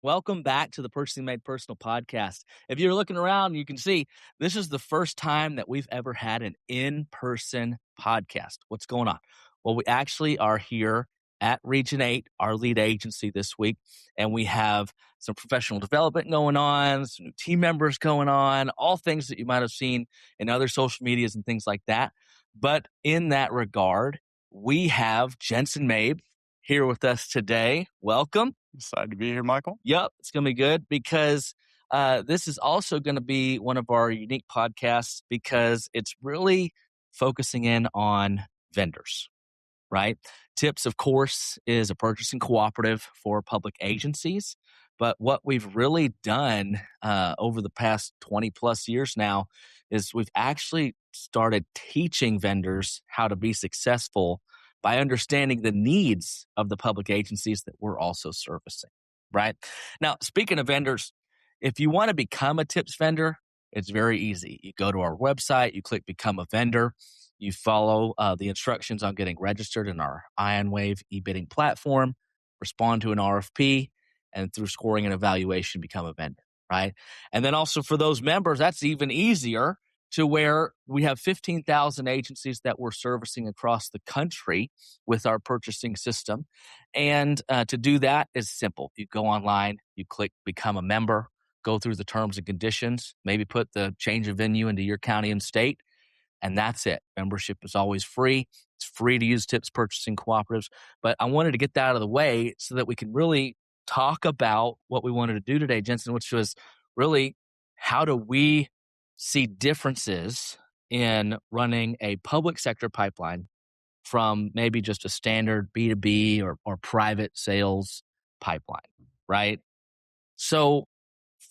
Welcome back to the Purchasing Made Personal podcast. If you're looking around, you can see this is the first time that we've ever had an in-person podcast. What's going on? Well, we actually are here at Region 8, our lead agency this week, and we have some professional development going on, some new team members going on, all things that you might have seen in other social medias and things like that. But in that regard, we have Jensen Mabe here with us today. Welcome. Excited to be here, Michael. Yep, it's going to be good because this is also going to be one of our unique podcasts because it's really focusing in on vendors, right? Tips, of course, is a purchasing cooperative for public agencies. But what we've really done over the past 20 plus years now is we've actually started teaching vendors how to be successful by understanding the needs of the public agencies that we're also servicing, right? Now, speaking of vendors, if you want to become a tips vendor, it's very easy. You go to our website, you click Become a Vendor, you follow the instructions on getting registered in our IronWave e-bidding platform, respond to an RFP, and through scoring and evaluation, become a vendor, right? And then also for those members, that's even easier to where we have 15,000 agencies that we're servicing across the country with our purchasing system. And to do that is simple. You go online, you click Become a Member, go through the terms and conditions, maybe put the change of venue into your county and state, and that's it. Membership is always free. It's free to use tips purchasing cooperatives. But I wanted to get that out of the way so that we can really talk about what we wanted to do today, Jensen, which was really how do we see differences in running a public sector pipeline from maybe just a standard B2B or private sales pipeline, right? So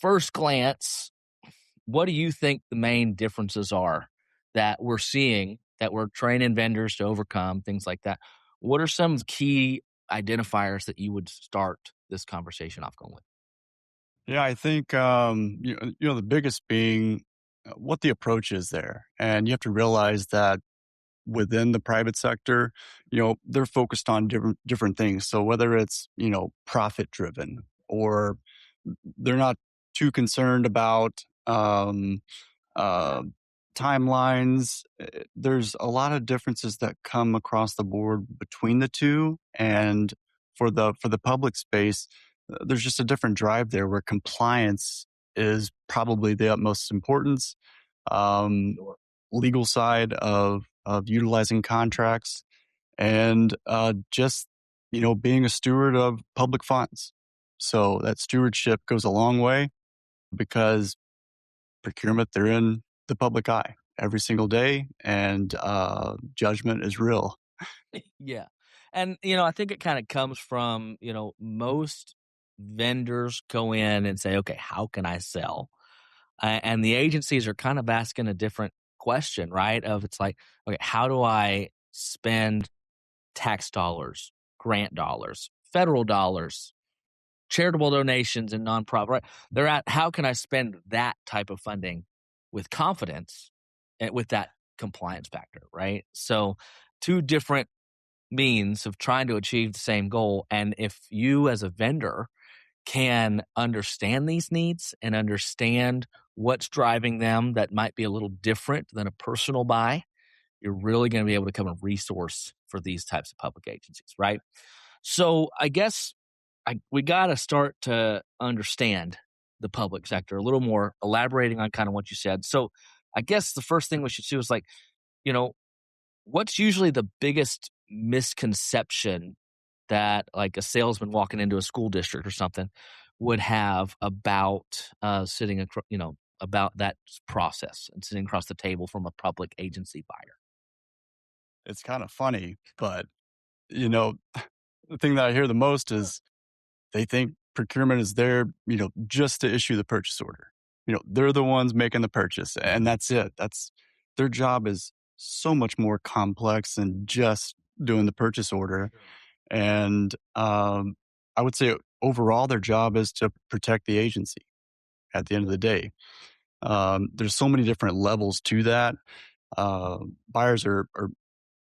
first glance, what do you think the main differences are that we're seeing, that we're training vendors to overcome, things like that? What are some key identifiers that you would start this conversation off going with? Yeah, I think the biggest being what the approach is there, and you have to realize that within the private sector, they're focused on different things. So whether it's profit driven or they're not too concerned about uh, timelines. There's a lot of differences that come across the board between the two, and for the public space, there's just a different drive there where compliance is probably the utmost importance. Um, Legal side of utilizing contracts and just being a steward of public funds. So that stewardship goes a long way because procurement, they're in the public eye every single day, and judgment is real. Yeah. And, I think it kind of comes from, most vendors go in and say, okay, how can I sell? And the agencies are kind of asking a different question, right? Of it's like, okay, how do I spend tax dollars, grant dollars, federal dollars, charitable donations, and nonprofit, right? They're at how can I spend that type of funding with confidence and with that compliance factor, right? So, two different means of trying to achieve the same goal. And if you as a vendor can understand these needs and understand what's driving them that might be a little different than a personal buy, you're really going to be able to become a resource for these types of public agencies, right? So I guess we got to start to understand the public sector a little more, elaborating on kind of what you said. So I guess the first thing we should do is you know, what's usually the biggest misconception that like a salesman walking into a school district or something would have about about that process and sitting across the table from a public agency buyer? It's kind of funny, but the thing that I hear the most is they think procurement is there, just to issue the purchase order. They're the ones making the purchase, and that's it. That's their job is so much more complex than just doing the purchase order. And I would say overall, their job is to protect the agency at the end of the day. There's so many different levels to that. Buyers are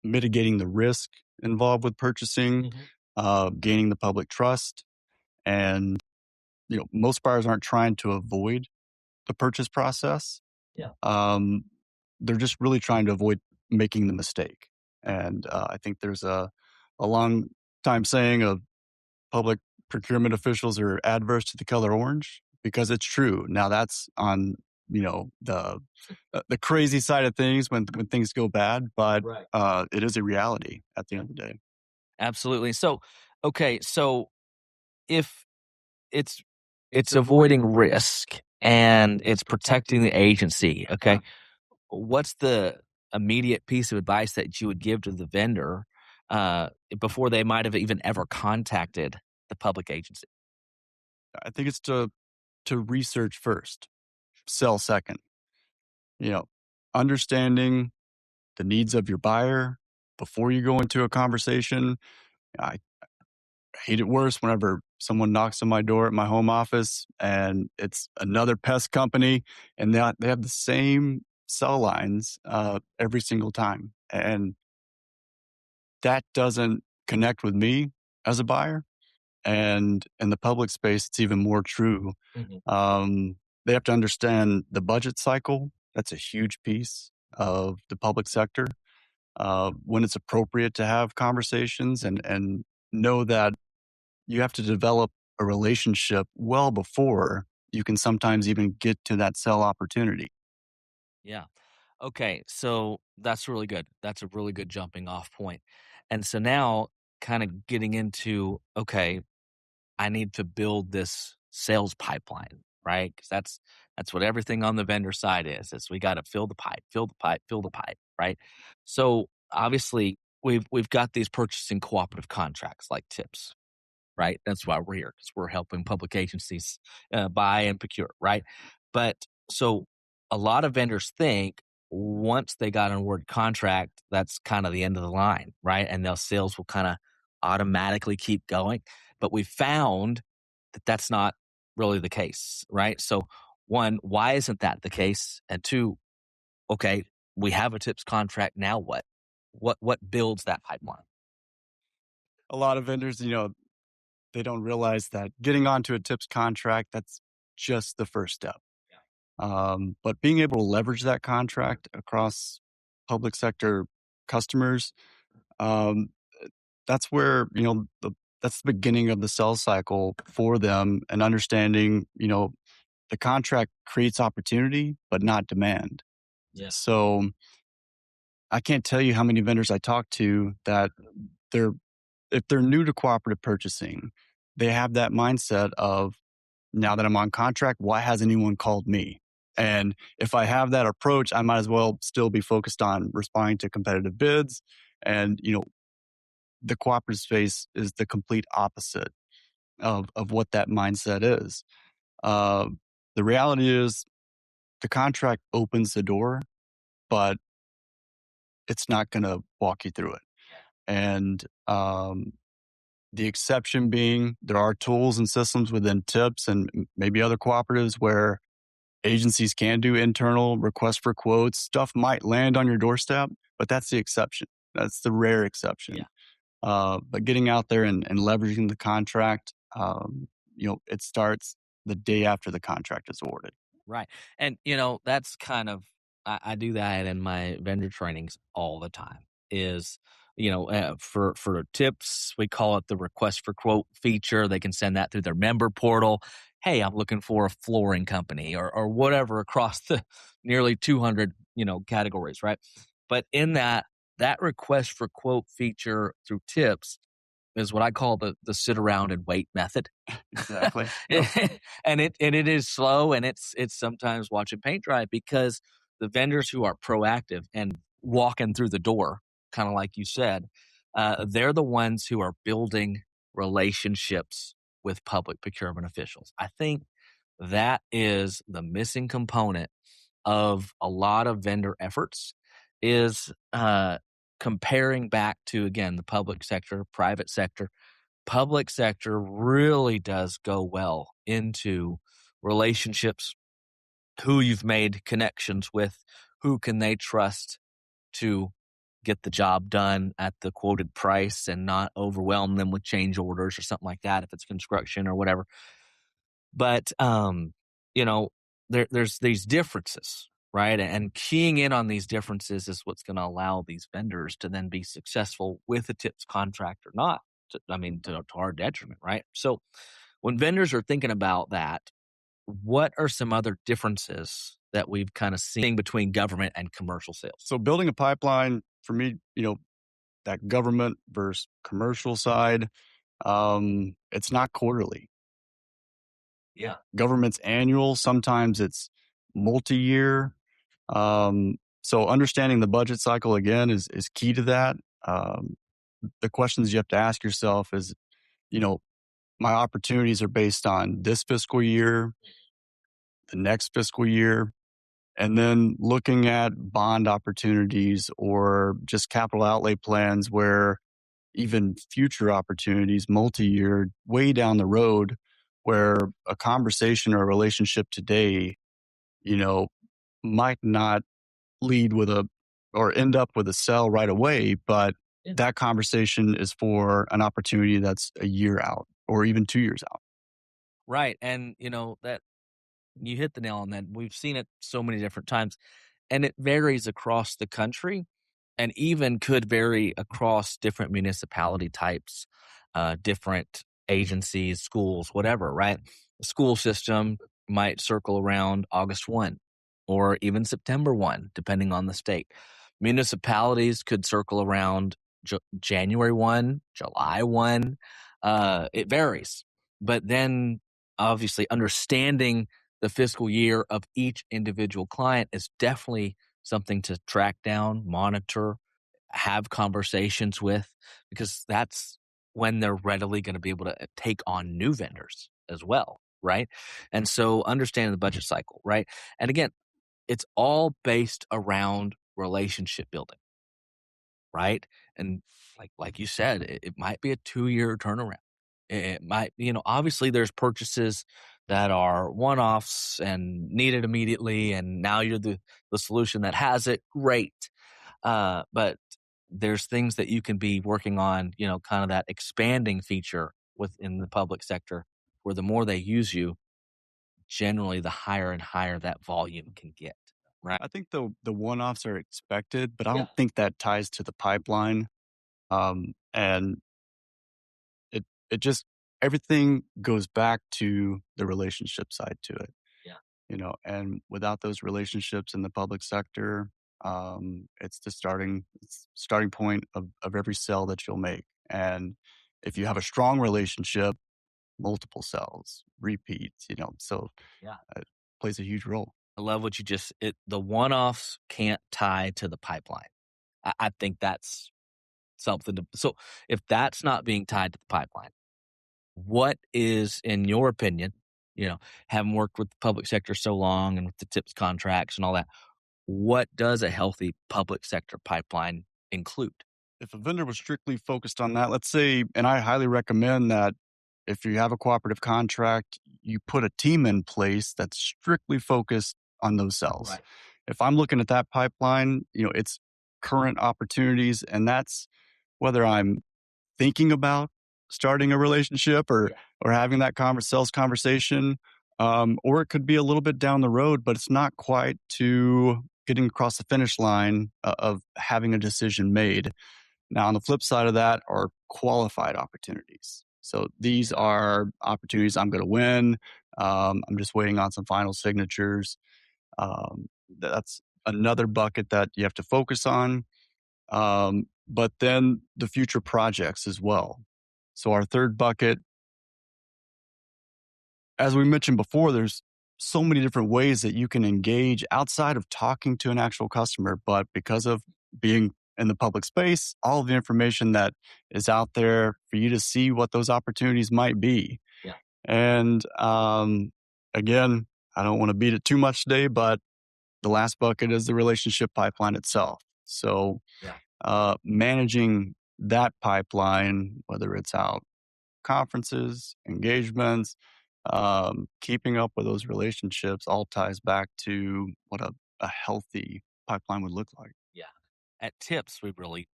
mitigating the risk involved with purchasing, gaining the public trust, and most buyers aren't trying to avoid the purchase process. Yeah. Um, they're just really trying to avoid making the mistake. And I think there's a long time saying of public procurement officials are adverse to the color orange because it's true. Now that's on the crazy side of things when things go bad, but Right. it is a reality at the end of the day. Absolutely. So, okay, so if it's it's avoiding risk and it's protecting the agency, okay, what's the immediate piece of advice that you would give to the vendor before they might have even ever contacted the public agency? I think it's to research first, sell second. You know, understanding the needs of your buyer before you go into a conversation. I hate it worse whenever someone knocks on my door at my home office and it's another pest company and they have the same cell lines every single time. And that doesn't connect with me as a buyer. And in the public space, it's even more true. Mhm. They have to understand the budget cycle. That's a huge piece of the public sector. When it's appropriate to have conversations and know that you have to develop a relationship well before you can sometimes even get to that sell opportunity. Yeah. Okay, so that's really good. That's a really good jumping off point. And so now kind of getting into, okay, I need to build this sales pipeline, right? Because that's what everything on the vendor side is we got to fill the pipe, fill the pipe, fill the pipe, right? So obviously we've got these purchasing cooperative contracts like tips, right? That's why we're here because we're helping public agencies buy and procure, right? But so a lot of vendors think once they got an award contract, that's kind of the end of the line, right? And their sales will kind of automatically keep going. But we found that that's not really the case, right? So one, why isn't that the case? And two, okay, we have a tips contract. Now what? What builds that pipeline? A lot of vendors, they don't realize that getting onto a tips contract, that's just the first step. But being able to leverage that contract across public sector customers, um, that's where, that's the beginning of the sales cycle for them and understanding, the contract creates opportunity, but not demand. Yeah. So I can't tell you how many vendors I talk to that they're, if they're new to cooperative purchasing, they have that mindset of now that I'm on contract, why hasn't anyone called me? And if I have that approach, I might as well still be focused on responding to competitive bids. And, the cooperative space is the complete opposite of what that mindset is. Uh, the reality is the contract opens the door, but it's not going to walk you through it. And the exception being there are tools and systems within TIPS and maybe other cooperatives where agencies can do internal requests for quotes. Stuff might land on your doorstep, but that's the exception. That's the rare exception. Yeah. But getting out there and leveraging the contract, it starts the day after the contract is awarded. Right. And, that's kind of, I do that in my vendor trainings all the time is, for tips, we call it the request for quote feature. They can send that through their member portal. Hey, I'm looking for a flooring company or whatever across the nearly 200, categories. Right. But in that request for quote feature through tips, is what I call the sit around and wait method. Exactly. Yep. And it is slow and it's sometimes watching paint dry because the vendors who are proactive and walking through the door, kind of like you said, they're the ones who are building relationships with public procurement officials. I think that is the missing component of a lot of vendor efforts is comparing back to again the public sector, private sector. Public sector really does go well into relationships, who you've made connections with, who can they trust to get the job done at the quoted price and not overwhelm them with change orders or something like that if it's construction or whatever. But, you know, there's these differences, right? And keying in on these differences is what's going to allow these vendors to then be successful with a tips contract or not. I mean, to our detriment, right? So when vendors are thinking about that, what are some other differences that we've kind of seen between government and commercial sales? So building a pipeline for me, that government versus commercial side, it's not quarterly. Yeah. Government's annual, sometimes it's multi-year. So understanding the budget cycle again is key to that. Um, the questions you have to ask yourself is, you know, my opportunities are based on this fiscal year, the next fiscal year, and then looking at bond opportunities or just capital outlay plans where even future opportunities, multi-year, way down the road, where a conversation or a relationship today, you know, might not lead with a or end up with a sell right away, but Yeah. that conversation is for an opportunity that's a year out or even 2 years out. Right. And, that you hit the nail on that. We've seen it so many different times, and it varies across the country and even could vary across different municipality types, different agencies, schools, whatever, right? The school system might circle around August 1 or even September 1, depending on the state. Municipalities could circle around January 1, July 1. It varies. But then obviously understanding the fiscal year of each individual client is definitely something to track down, monitor, have conversations with, because that's when they're readily going to be able to take on new vendors as well. Right. And so understanding the budget cycle. Right. And again, it's all based around relationship building. Right. And like you said, it might be a 2-year turnaround. It might, obviously there's purchases that are one-offs and needed immediately, and now you're the solution that has it. Great. But there's things that you can be working on, kind of that expanding feature within the public sector, where the more they use you, generally the higher and higher that volume can get. Right. I think the one-offs are expected, but I Yeah. don't think that ties to the pipeline. And it just everything goes back to the relationship side to it. Yeah. And without those relationships in the public sector, it's the starting point of every sale that you'll make. And if you have a strong relationship, multiple sales, repeats, so Yeah. it plays a huge role. I love what the one-offs can't tie to the pipeline. I think that's something so if that's not being tied to the pipeline, what is, in your opinion, you know, having worked with the public sector so long and with the tips contracts and all that, what does a healthy public sector pipeline include? If a vendor was strictly focused on that, let's say, and I highly recommend that if you have a cooperative contract, you put a team in place that's strictly focused on those cells. Right. If I'm looking at that pipeline, it's current opportunities, and that's whether I'm thinking about starting a relationship or Yeah. or having that sales conversation, or it could be a little bit down the road, but it's not quite to getting across the finish line of having a decision made. Now, on the flip side of that are qualified opportunities. So these are opportunities I'm going to win. I'm just waiting on some final signatures. That's another bucket that you have to focus on. But then the future projects as well. So our third bucket, as we mentioned before, there's so many different ways that you can engage outside of talking to an actual customer. But because of being in the public space, all of the information that is out there for you to see what those opportunities might be. Yeah. And again, I don't want to beat it too much today, but the last bucket is the relationship pipeline itself. So Yeah. managing that pipeline, whether it's out conferences, engagements, keeping up with those relationships all ties back to what a healthy pipeline would look like. Yeah. At tips, we really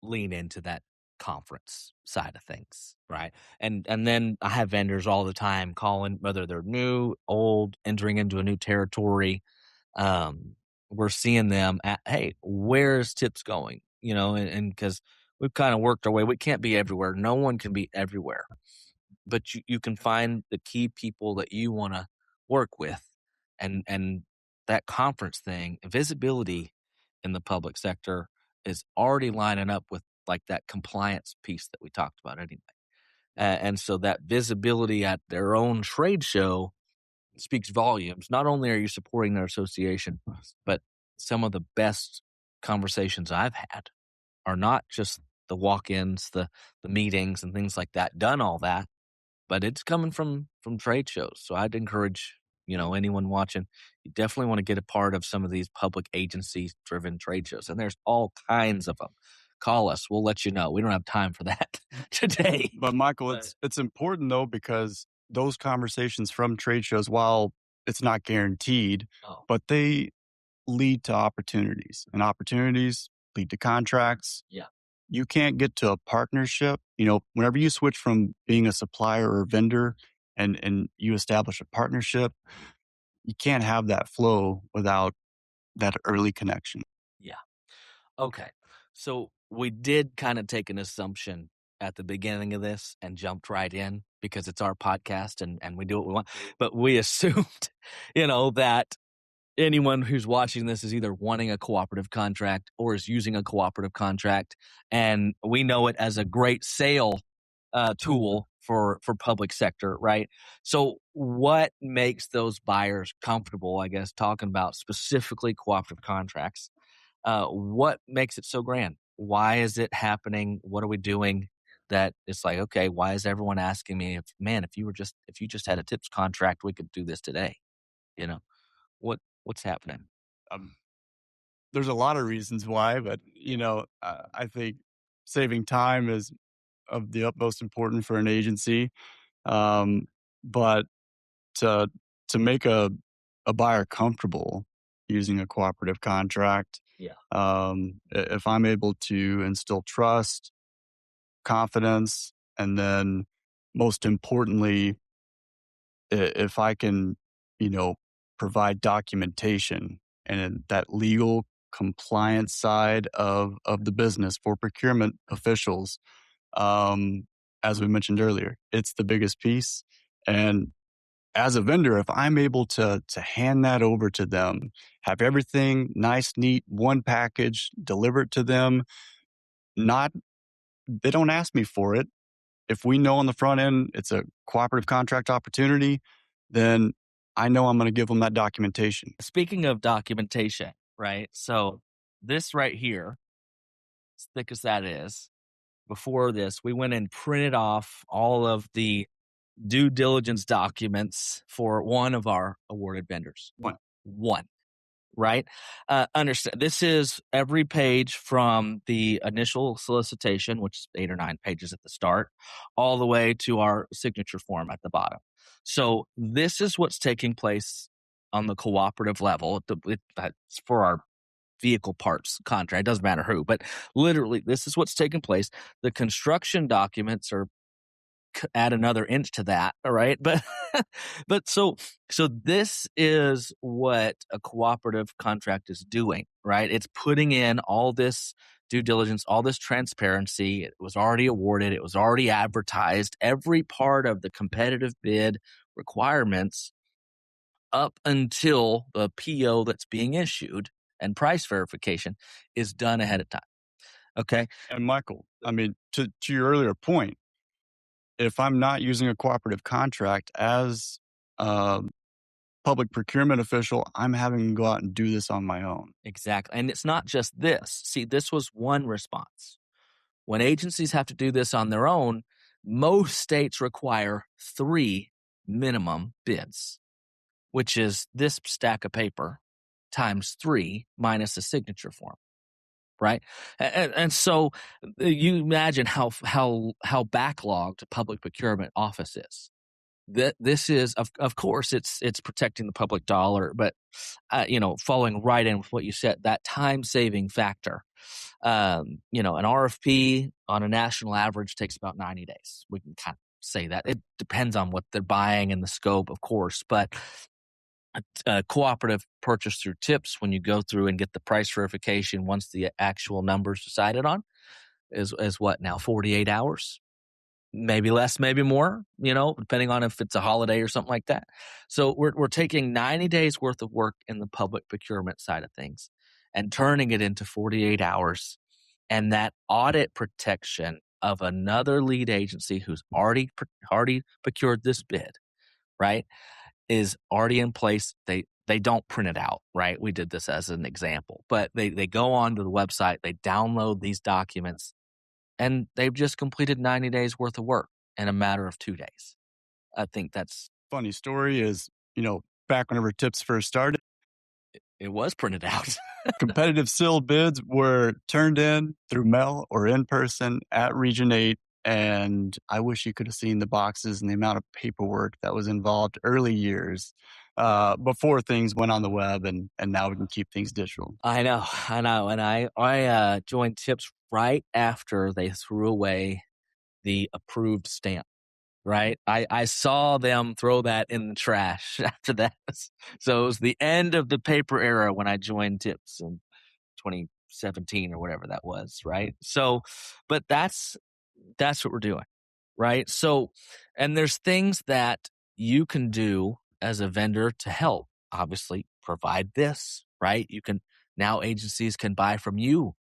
lean into that conference side of things, right? And then I have vendors all the time calling, whether they're new, old, entering into a new territory. Um, we're seeing them at, hey, where's tips going? And because we've kind of worked our way, we can't be everywhere. No one can be everywhere, but you can find the key people that you want to work with, and that conference thing, visibility in the public sector is already lining up with like that compliance piece that we talked about anyway. And so that visibility at their own trade show speaks volumes. Not only are you supporting their association, but some of the best conversations I've had are not just the walk-ins, the meetings and things like that, done all that, but it's coming from trade shows. So I'd encourage, anyone watching, you definitely want to get a part of some of these public agency driven trade shows. And there's all kinds of them. Call us. We'll let you know. We don't have time for that today. But Michael, it's important though, because those conversations from trade shows, while it's not guaranteed, but they lead to opportunities, and opportunities lead to contracts. Yeah. You can't get to a partnership. Whenever you switch from being a supplier or vendor and you establish a partnership, you can't have that flow without that early connection. Yeah. Okay. So we did kind of take an assumption at the beginning of this and jumped right in because it's our podcast and we do what we want. But we assumed, that anyone who's watching this is either wanting a cooperative contract or is using a cooperative contract. And we know it as a great sale tool for public sector, right? So what makes those buyers comfortable, I guess, talking about specifically cooperative contracts? What makes it so grand? Why is it happening? What are we doing that it's like, okay, why is everyone asking me if you just had a tips contract, we could do this today? What's happening? There's a lot of reasons why, but I think saving time is of the utmost importance for an agency. But to make a buyer comfortable using a cooperative contract, if I'm able to instill trust, confidence, and then most importantly, if I can, provide documentation and that legal compliance side of the business for procurement officials, as we mentioned earlier, it's the biggest piece. And as a vendor, if I'm able to hand that over to them, have everything nice, neat, one package, deliver it to them, they don't ask me for it. If we know on the front end it's a cooperative contract opportunity, then I know I'm going to give them that documentation. Speaking of documentation, right? So this right here, as thick as that is, before this, we went and printed off all of the due diligence documents for one of our awarded vendors. One. Right? Understand. This is every page from the initial solicitation, which is 8 or 9 pages at the start, all the way to our signature form at the bottom. So this is what's taking place on the cooperative level. That's for our vehicle parts contract. It doesn't matter who, but literally this is what's taking place. The construction documents are add another inch to that. All right. But so this is what a cooperative contract is doing, right? It's putting in all this due diligence, all this transparency. It was already awarded. It was already advertised. Every part of the competitive bid requirements up until the PO that's being issued and price verification is done ahead of time. Okay. And Michael, I mean, to your earlier point, if I'm not using a cooperative contract as a public procurement official, I'm having to go out and do this on my own. Exactly. And it's not just this. See, this was one response. When agencies have to do this on their own, most states require 3 minimum bids, which is this stack of paper times 3 minus a signature form. Right. And so you imagine how backlogged a public procurement office is. This is, of course, it's protecting the public dollar, but, falling right in with what you said, that time saving factor. An RFP on a national average takes about 90 days. We can kind of say that. It depends on what they're buying and the scope, of course, but a cooperative purchase through tips, when you go through and get the price verification once the actual numbers decided on, is what now, 48 hours? Maybe less, maybe more, depending on if it's a holiday or something like that. So we're taking 90 days worth of work in the public procurement side of things and turning it into 48 hours. And that audit protection of another lead agency who's already procured this bid, right, is already in place. They don't print it out, right? We did this as an example, but they go onto the website, they download these documents, and they've just completed 90 days worth of work in a matter of 2 days. I think that's Funny story is, back whenever tips first started, it was printed out. competitive sealed bids were turned in through mail or in person at Region 8. And I wish you could have seen the boxes and the amount of paperwork that was involved early years before things went on the web, and now we can keep things digital. I know. And I joined tips right after they threw away the approved stamp. Right. I saw them throw that in the trash after that. So it was the end of the paper era when I joined tips in 2017 or whatever that was. Right. So, but that's what we're doing. Right. So, and there's things that you can do as a vendor to help, obviously, provide this. Right. Now agencies can buy from you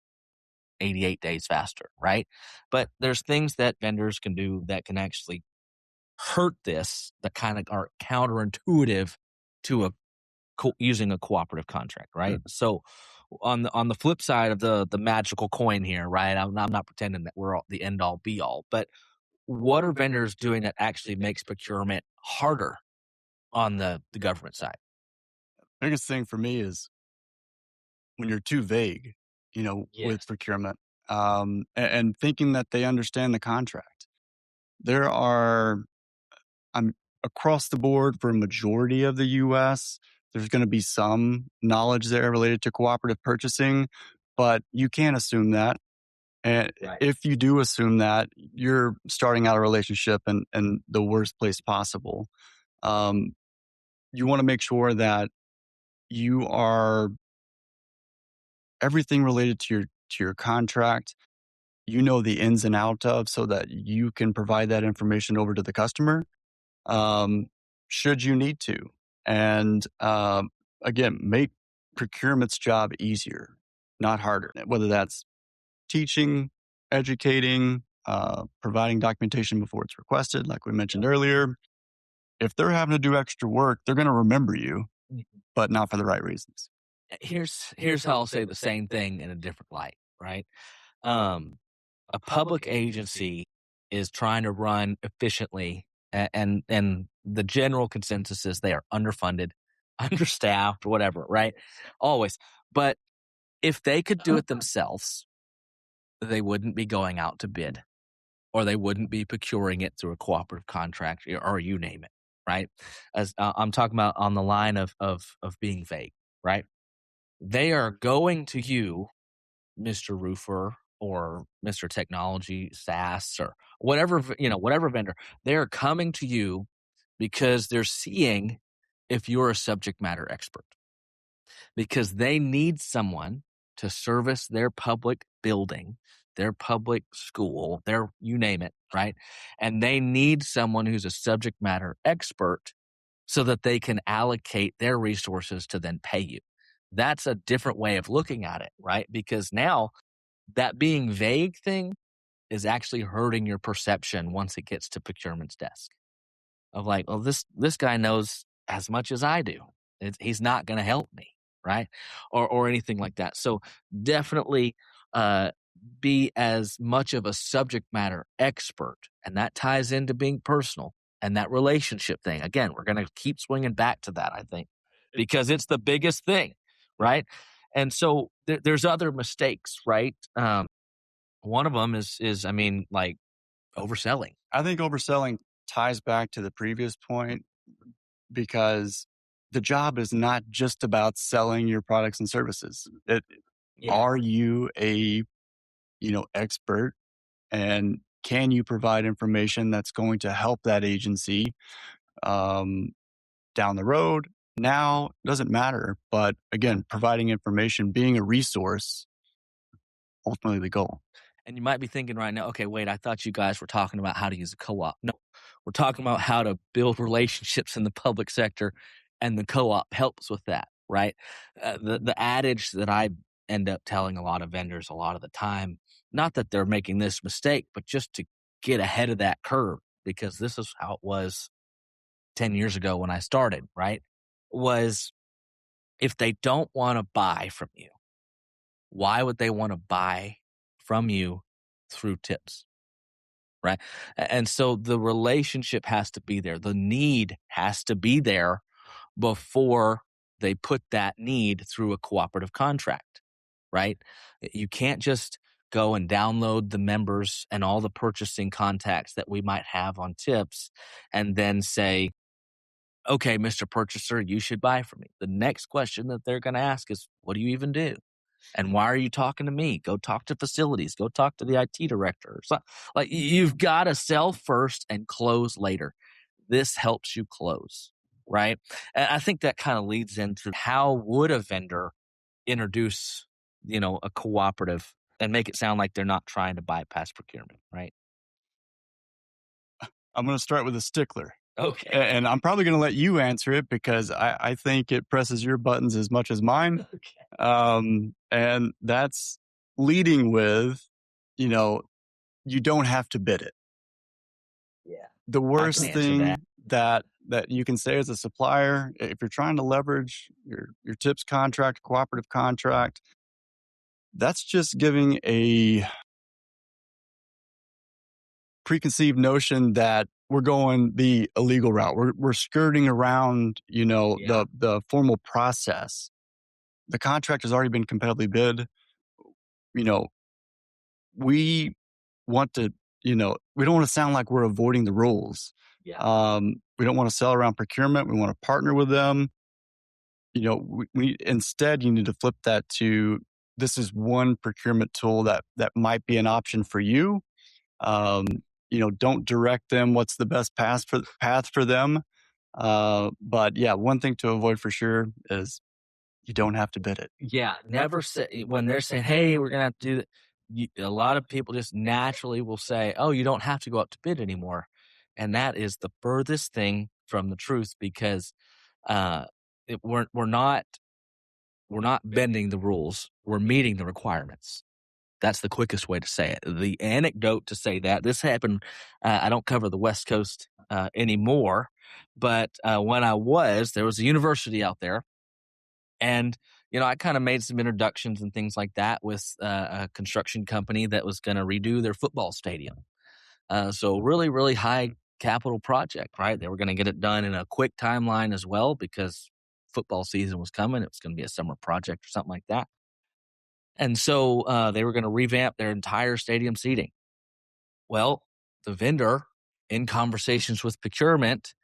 88 days faster. Right. But there's things that vendors can do that can actually hurt this, that kind of are counterintuitive to using a cooperative contract, right? So on the flip side of the magical coin here, right? I'm not pretending that we're the end all be all, but what are vendors doing that actually makes procurement harder on the government side? Biggest thing for me is when you're too vague, with Yes. procurement, and thinking that they understand the contract. There are, I'm across the board for a majority of the US, there's going to be some knowledge there related to cooperative purchasing, but you can't assume that. And Right. if you do assume that, you're starting out a relationship in the worst place possible. You want to make sure that you are everything related to your contract, the ins and outs of, so that you can provide that information over to the customer, should you need to. And again, make procurement's job easier, not harder. Whether that's teaching, educating, providing documentation before it's requested, like we mentioned earlier. If they're having to do extra work, they're going to remember you, but not for the right reasons. Here's how I'll say the same thing in a different light, right? A public agency is trying to run efficiently, and the general consensus is they are underfunded, understaffed, whatever, right? Always. But if they could do it themselves, they wouldn't be going out to bid, or they wouldn't be procuring it through a cooperative contract, or you name it, right? As I'm talking about on the line of being vague, right? They are going to you, Mr. Roofer or Mr. Technology, SaaS, or whatever vendor. They're coming to you because they're seeing if you're a subject matter expert, because they need someone to service their public building, their public school, you name it, right? And they need someone who's a subject matter expert so that they can allocate their resources to then pay you. That's a different way of looking at it, right? Because now that being vague thing is actually hurting your perception once it gets to procurement's desk of like, well, this guy knows as much as I do. He's not going to help me, right? Or anything like that. So definitely be as much of a subject matter expert, and that ties into being personal and that relationship thing. Again, we're going to keep swinging back to that, I think, because it's the biggest thing, right? And so there's other mistakes, right? One of them is I mean, like overselling. I think overselling ties back to the previous point, because the job is not just about selling your products and services. Are you a, expert, and can you provide information that's going to help that agency um, down the road? Now doesn't matter, but again, providing information, being a resource, ultimately the goal. And you might be thinking right now, okay, wait, I thought you guys were talking about how to use a co-op. No, we're talking about how to build relationships in the public sector, and the co-op helps with that, right? The adage that I end up telling a lot of vendors a lot of the time, not that they're making this mistake, but just to get ahead of that curve, because this is how it was 10 years ago when I started, right? Was if they don't want to buy from you, why would they want to buy from you through tips? Right. And so the relationship has to be there. The need has to be there before they put that need through a cooperative contract. Right. You can't just go and download the members and all the purchasing contacts that we might have on tips and then say, okay, Mr. Purchaser, you should buy from me. The next question that they're going to ask is, what do you even do? And why are you talking to me? Go talk to facilities. Go talk to the IT director. So, like, you've got to sell first and close later. This helps you close, right? And I think that kind of leads into how would a vendor introduce, a cooperative and make it sound like they're not trying to bypass procurement, right? I'm going to start with a stickler. Okay. And I'm probably going to let you answer it because I think it presses your buttons as much as mine. Okay. And that's leading with, you don't have to bid it. Yeah. The I can worst answer that. thing that you can say as a supplier, if you're trying to leverage your tips contract, cooperative contract, that's just giving a preconceived notion that we're going the illegal route. We're skirting around, Yeah. the formal process. The contract has already been competitively bid. You know, we want to, we don't want to sound like we're avoiding the rules. Yeah. We don't want to sell around procurement. We want to partner with them. We instead, you need to flip that to, this is one procurement tool that might be an option for you. Um, don't direct them what's the best path for them. But yeah, one thing to avoid for sure is you don't have to bid it. Yeah, never say when they're saying, "Hey, we're gonna have to do that." A lot of people just naturally will say, "Oh, you don't have to go up to bid anymore," and that is the furthest thing from the truth because uh, we're not bending the rules. We're meeting the requirements. That's the quickest way to say it. The anecdote to say that this happened. I don't cover the West Coast anymore, but when there was a university out there. And, I kind of made some introductions and things like that with a construction company that was going to redo their football stadium. So really, really high capital project, right? They were going to get it done in a quick timeline as well because football season was coming. It was going to be a summer project or something like that. And so they were going to revamp their entire stadium seating. Well, the vendor, in conversations with procurement,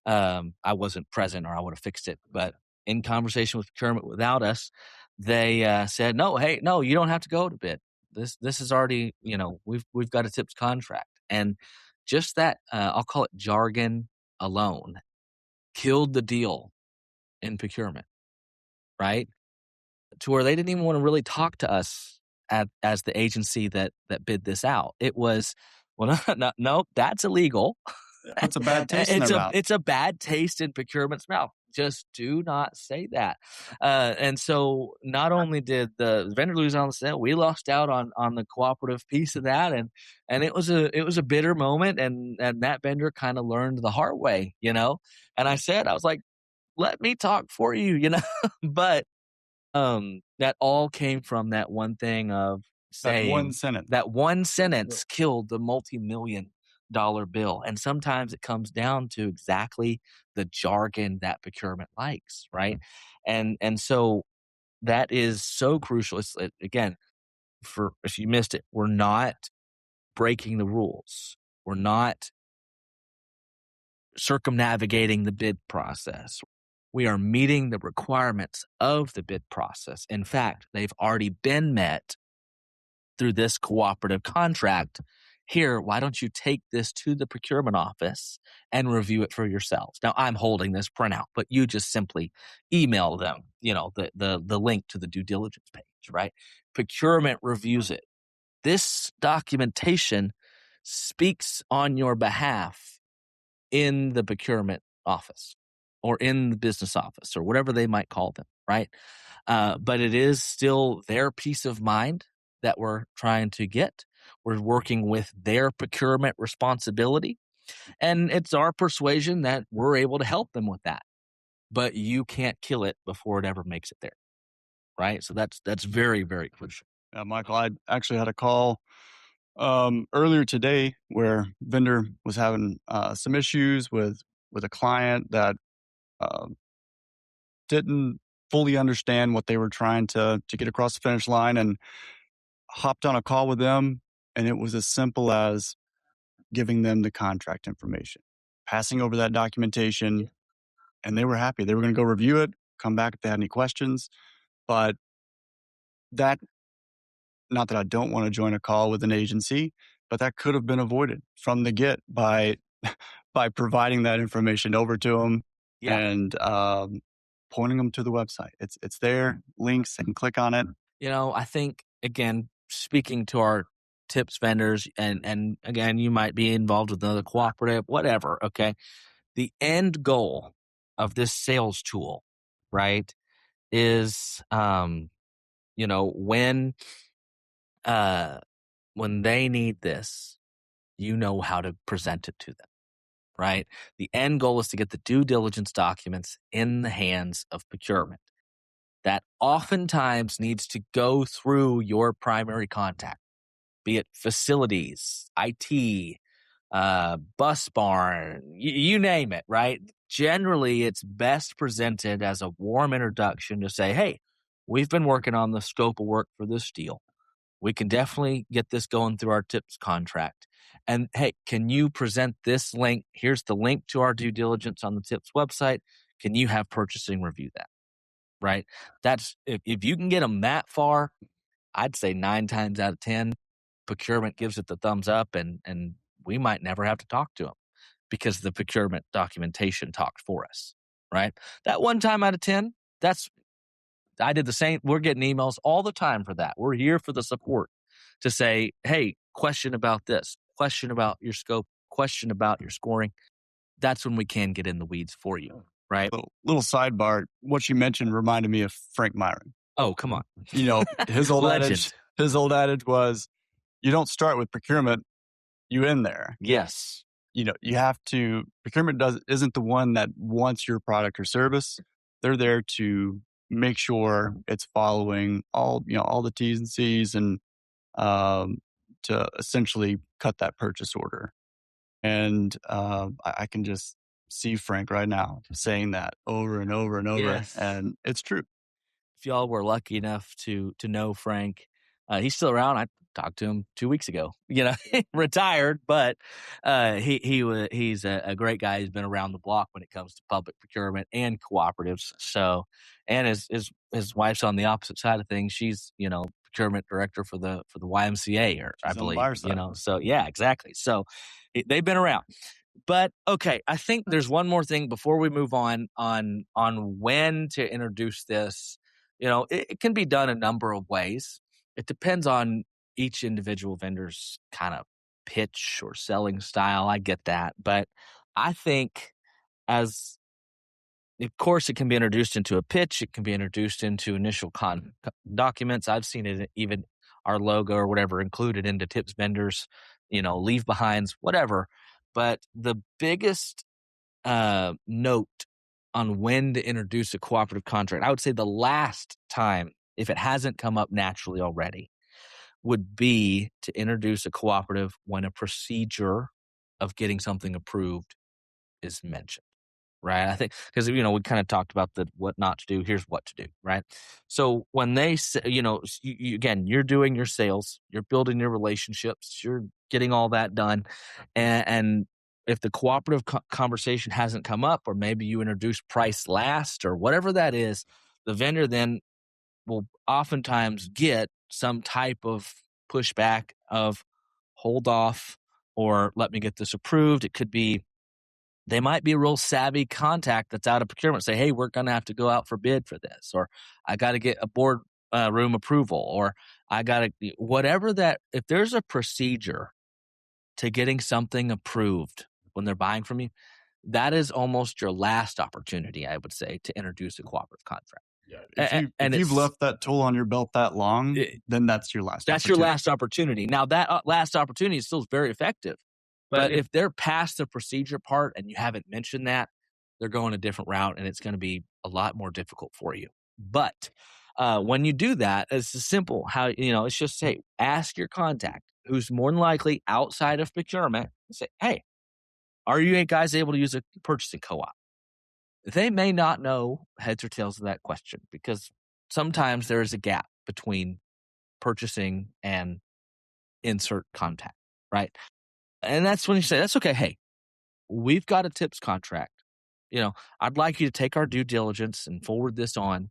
I wasn't present or I would have fixed it, but in conversation with procurement without us, they said, "No, hey, no, you don't have to go to bid. This is already, we've got a tips contract." And just that, I'll call it jargon alone, killed the deal in procurement, right? To where they didn't even want to really talk to us as the agency that bid this out. It was, well, no, that's illegal. Puts a bad taste in their mouth. It's a bad taste in procurement's mouth. Just do not say that. And so not only did the vendor lose on the sale, we lost out on the cooperative piece of that, and it was a bitter moment, and that vendor kind of learned the hard way, And I was like, let me talk for you, but that all came from that one thing of That one saying sentence. that one sentence killed the multi-million-dollar bill. And sometimes it comes down to exactly the jargon that procurement likes, right? And so that is so crucial. Again, for if you missed it, we're not breaking the rules. We're not circumnavigating the bid process. We are meeting the requirements of the bid process. In fact, they've already been met through this cooperative contract. Here, why don't you take this to the procurement office and review it for yourselves? Now, I'm holding this printout, but you just simply email them, the link to the due diligence page, right? Procurement reviews it. This documentation speaks on your behalf in the procurement office or in the business office or whatever they might call them, right? But it is still their peace of mind that we're trying to get. We're working with their procurement responsibility, and it's our persuasion that we're able to help them with that. But you can't kill it before it ever makes it there, right? So that's very, very crucial. Michael, I actually had a call earlier today where vendor was having some issues with a client that didn't fully understand what they were trying to get across the finish line, and hopped on a call with them, and it was as simple as giving them the contract information, passing over that documentation, and they were happy. They were going to go review it, come back if they had any questions. But that, not that I don't want to join a call with an agency, but that could have been avoided from the get by by providing that information over to them Yeah. and pointing them to the website. It's there, links, they can click on it. I think, again, speaking to our tips vendors, and again, you might be involved with another cooperative, whatever, okay? The end goal of this sales tool, right, is, when they need this, you know how to present it to them, right? The end goal is to get the due diligence documents in the hands of procurement. That oftentimes needs to go through your primary contact, be it facilities, IT, bus barn, you name it, right? Generally, it's best presented as a warm introduction to say, hey, we've been working on the scope of work for this deal. We can definitely get this going through our tips contract. And hey, can you present this link? Here's the link to our due diligence on the tips website. Can you have purchasing review that? Right? That's if you can get them that far, I'd say 9 times out of 10, procurement gives it the thumbs up, and we might never have to talk to them because the procurement documentation talked for us, right? That 1 time out of 10, I did the same. We're getting emails all the time for that. We're here for the support to say, hey, question about this, question about your scope, question about your scoring. That's when we can get in the weeds for you, right? Little sidebar, what you mentioned reminded me of Frank Myron. Oh, come on. His old Legend. adage was, you don't start with procurement, you end there. Yes. You have to, procurement isn't the one that wants your product or service. They're there to make sure it's following all the T's and C's, and to essentially cut that purchase order. And I can just see Frank right now saying that over and over and over. Yes. And it's true. If y'all were lucky enough to know Frank, he's still around. I talked to him 2 weeks ago. Retired, but he's a great guy. He's been around the block when it comes to public procurement and cooperatives. So, and his wife's on the opposite side of things. She's procurement director for the YMCA, or I believe. So yeah, exactly. So they've been around. But okay, I think there's one more thing before we move on when to introduce this. It can be done a number of ways. It depends on each individual vendor's kind of pitch or selling style. I get that. But I think, as of course, it can be introduced into a pitch. It can be introduced into initial documents. I've seen it, even our logo or whatever, included into tips vendors, leave behinds, whatever. But the biggest note on when to introduce a cooperative contract, I would say the last time, if it hasn't come up naturally already, would be to introduce a cooperative when a procedure of getting something approved is mentioned, right? I think because we kind of talked about the what not to do. Here's what to do, right? So when they say, again, you're doing your sales, you're building your relationships, you're getting all that done, and if the cooperative conversation hasn't come up, or maybe you introduce price last or whatever that is, the vendor then will oftentimes get some type of pushback of hold off or let me get this approved. It could be they might be a real savvy contact that's out of procurement, say, hey, we're going to have to go out for bid for this, or I got to get a board room approval, or I got to whatever that. If there's a procedure to getting something approved when they're buying from you, that is almost your last opportunity, I would say, to introduce a cooperative contract. Yeah. If you've left that tool on your belt that long, then that's your last That's opportunity. your last opportunity. Now, that last opportunity is still very effective. But if they're past the procedure part and you haven't mentioned that, they're going a different route, and it's going to be a lot more difficult for you. But when you do that, it's simple. It's just say, ask your contact who's more than likely outside of procurement and say, hey, are you guys able to use a purchasing co-op? They may not know heads or tails of that question, because sometimes there is a gap between purchasing and insert contact, right? And that's when you say, that's okay. Hey, we've got a tips contract. I'd like you to take our due diligence and forward this on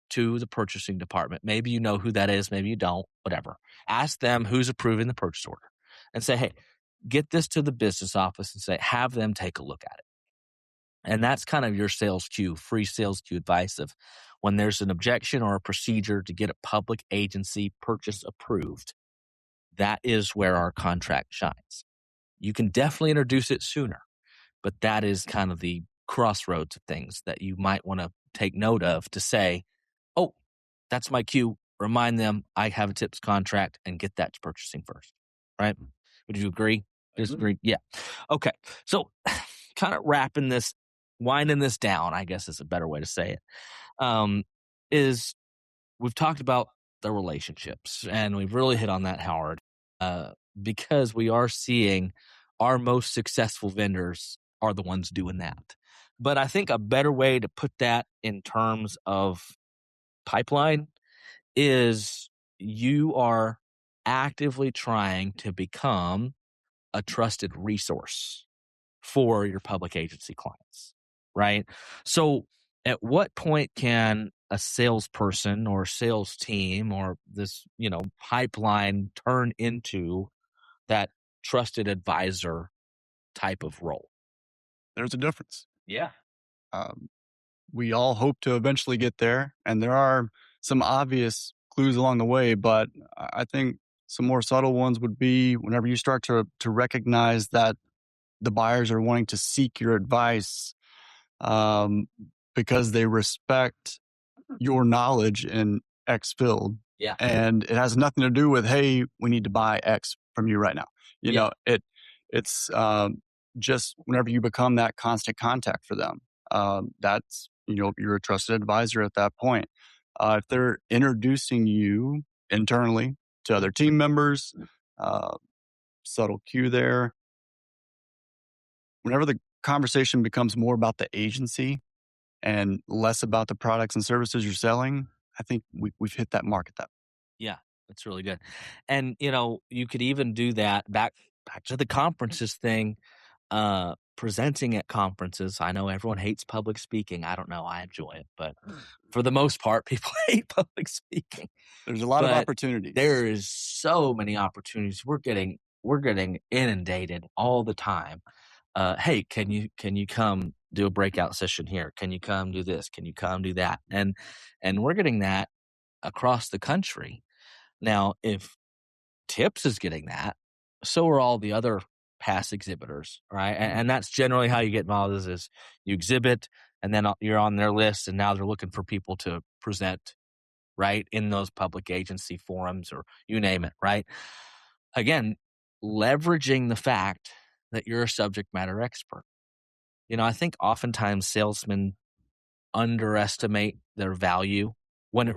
to the purchasing department. Maybe you know who that is. Maybe you don't, whatever. Ask them who's approving the purchase order and say, hey, get this to the business office and say, have them take a look at it. And that's kind of your sales cue, free sales cue advice of when there's an objection or a procedure to get a public agency purchase approved. That is where our contract shines. You can definitely introduce it sooner, but that is kind of the crossroads of things that you might want to take note of to say, oh, that's my cue. Remind them I have a tips contract and get that to purchasing first, right? Would you agree? Disagree? Yeah. Okay. So kind of winding this down, I guess is a better way to say it, is we've talked about the relationships, and we've really hit on that, Howard, because we are seeing our most successful vendors are the ones doing that. But I think a better way to put that in terms of pipeline is you are actively trying to become a trusted resource for your public agency clients, right? So at what point can a salesperson or sales team or this, pipeline turn into that trusted advisor type of role? There's a difference. Yeah. We all hope to eventually get there, and there are some obvious clues along the way, but I think some more subtle ones would be whenever you start to recognize that the buyers are wanting to seek your advice because they respect your knowledge in X field. Yeah. And it has nothing to do with, hey, we need to buy X from you right now. It's just whenever you become that constant contact for them, that's, you're a trusted advisor at that point. If they're introducing you internally to other team members, subtle cue there. Whenever the conversation becomes more about the agency and less about the products and services you're selling, I think we've hit that mark at that. Yeah, that's really good. And, you could even do that back to the conferences thing, presenting at conferences. I know everyone hates public speaking. I don't know. I enjoy it. But for the most part, people hate public speaking. There's a lot of opportunities. There is so many opportunities. We're getting inundated all the time. Hey, can you come do a breakout session here? Can you come do this? Can you come do that? And we're getting that across the country. Now, if Tips is getting that, so are all the other past exhibitors, right? And that's generally how you get involved is you exhibit, and then you're on their list, and now they're looking for people to present, right, in those public agency forums or you name it, right? Again, leveraging the fact that you're a subject matter expert. I think oftentimes salesmen underestimate their value when it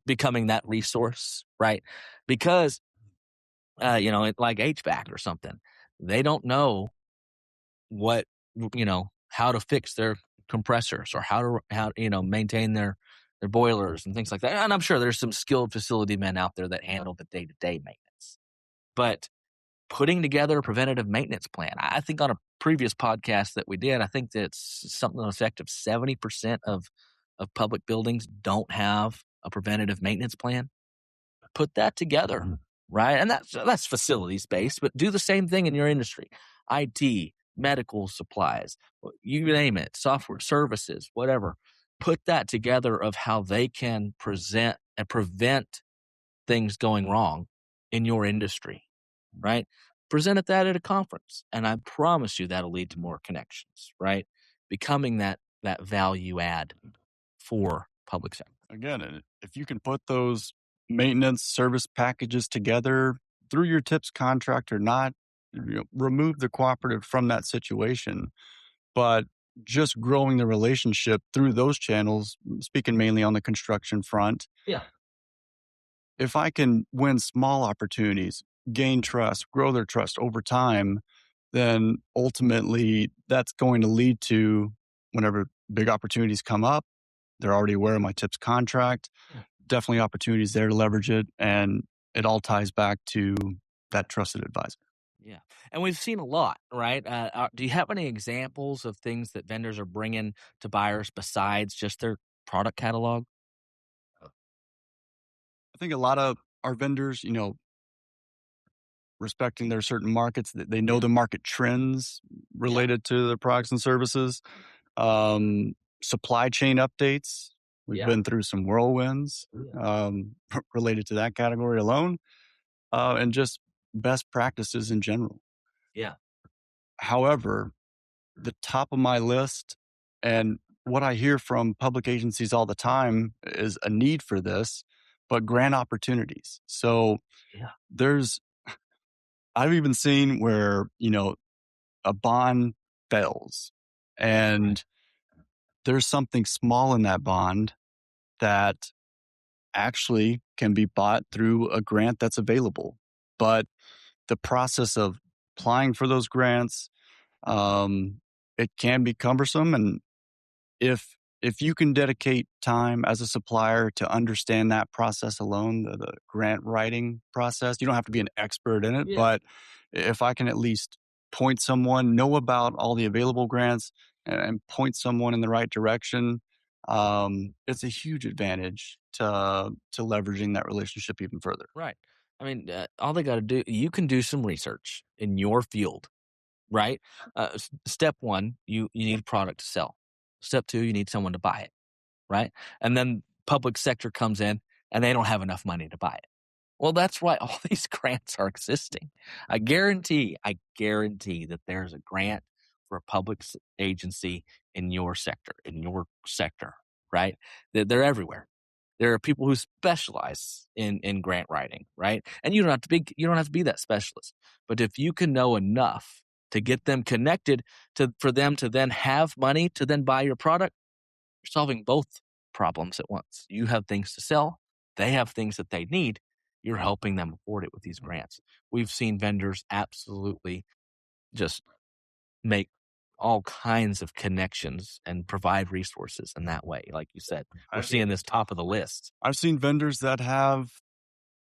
becoming that resource, right? Because, like HVAC or something, they don't know what, how to fix their compressors or how to maintain their boilers and things like that. And I'm sure there's some skilled facility men out there that handle the day-to-day maintenance. But putting together a preventative maintenance plan. I think on a previous podcast that we did, I think that's something to the effect of 70% of public buildings don't have a preventative maintenance plan. Put that together, right? And that's facilities based, but do the same thing in your industry. IT, medical supplies, you name it, software services, whatever. Put that together of how they can present and prevent things going wrong in your industry, right? Present at that at a conference, and I promise you that'll lead to more connections, right? Becoming that value add for public sector. Again, if you can put those maintenance service packages together through your tips contract or not, remove the cooperative from that situation, but just growing the relationship through those channels, speaking mainly on the construction front. Yeah. If I can win small opportunities, gain trust, grow their trust over time, then ultimately that's going to lead to whenever big opportunities come up, they're already aware of my tips contract. Yeah. Definitely opportunities there to leverage it. And it all ties back to that trusted advisor. Yeah. And we've seen a lot, right? Do you have any examples of things that vendors are bringing to buyers besides just their product catalog? I think a lot of our vendors, respecting their certain markets, that they know Yeah. the market trends related to their products and services. Supply chain updates. We've Yeah. been through some whirlwinds related to that category alone, and just best practices in general. Yeah. However, the top of my list, and what I hear from public agencies all the time, is a need for this, but grant opportunities. So Yeah. I've even seen where, a bond fails and there's something small in that bond that actually can be bought through a grant that's available. But the process of applying for those grants, it can be cumbersome. And if you can dedicate time as a supplier to understand that process alone, the grant writing process, you don't have to be an expert in it, Yeah. but if I can at least point someone, know about all the available grants and point someone in the right direction, it's a huge advantage to leveraging that relationship even further. Right. I mean, all they got to do, you can do some research in your field, right? Step one, you need a product to sell. Step two, you need someone to buy it, right? And then public sector comes in and they don't have enough money to buy it. Well, that's why all these grants are existing. I guarantee that there's a grant for a public agency in your sector, right? They're everywhere. There are people who specialize in grant writing, right? And you don't have to be that specialist. But if you can know enough to get them connected for them to then have money to then buy your product, you're solving both problems at once. You have things to sell, they have things that they need. You're helping them afford it with these grants. We've seen vendors absolutely just make all kinds of connections and provide resources in that way. Like you said, we're seeing this top of the list. I've seen vendors that have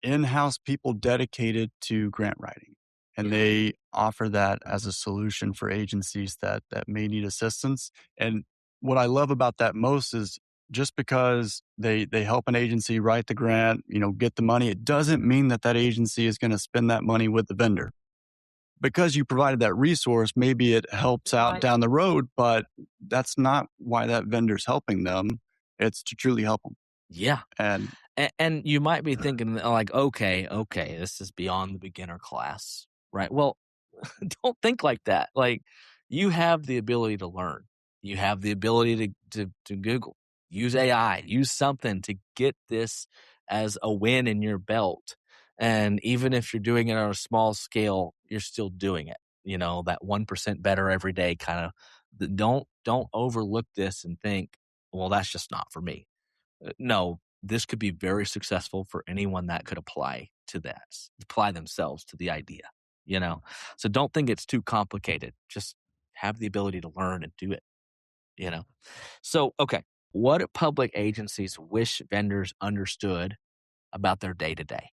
in-house people dedicated to grant writing, and they offer that as a solution for agencies that may need assistance. And what I love about that most is just because they help an agency write the grant, get the money, it doesn't mean that agency is going to spend that money with the vendor. Because you provided that resource, maybe it helps out down the road, but that's not why that vendor's helping them. It's to truly help them. Yeah. And And you might be thinking like, okay, this is beyond the beginner class, right? Well, don't think like that. Like you have the ability to learn. You have the ability to Google, use AI, use something to get this as a win in your belt. And even if you're doing it on a small scale, you're still doing it. That 1% better every day kind of. Don't overlook this and think, well, that's just not for me. No, this could be very successful for anyone that could apply themselves to the idea, you know? So don't think it's too complicated. Just have the ability to learn and do it, you know? So, okay. What do public agencies wish vendors understood about their day to day?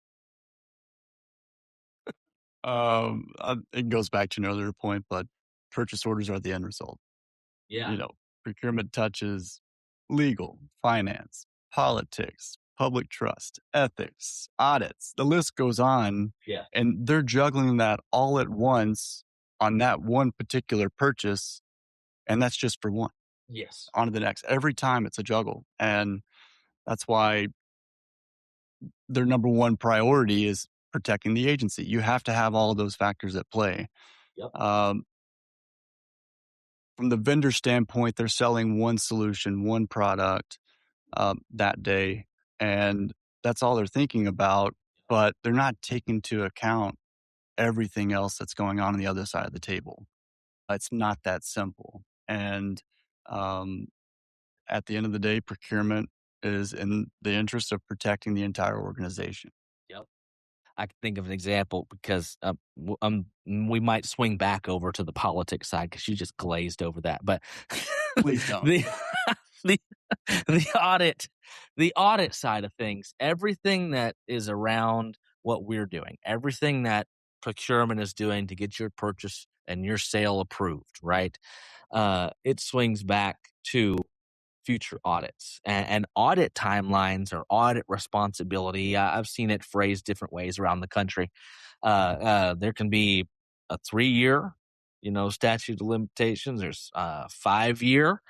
It goes back to an earlier point, but purchase orders are the end result. Yeah. You know, procurement touches legal, finance, politics, public trust, ethics, audits. The list goes on, Yeah. and they're juggling that all at once on that one particular purchase, and that's just for one. Yes. On to the next. Every time it's a juggle, and that's why their number one priority is protecting the agency. You have to have all of those factors at play. Yep. Um, from the vendor standpoint, they're selling one solution, one product that day, and that's all they're thinking about. But they're not taking into account everything else that's going on the other side of the table. It's not that simple. And um, at the end of the day, procurement is in the interest of protecting the entire organization. Yep. I can think of an example because we might swing back over to the politics side because you just glazed over that. But Please don't. the the the audit side of things, everything that is around what we're doing, everything that procurement is doing to get your purchase and your sale approved, right? It swings back to future audits and audit timelines or audit responsibility. I've seen it phrased different ways around the country. There can be a 3-year, statute of limitations. There's 5-year,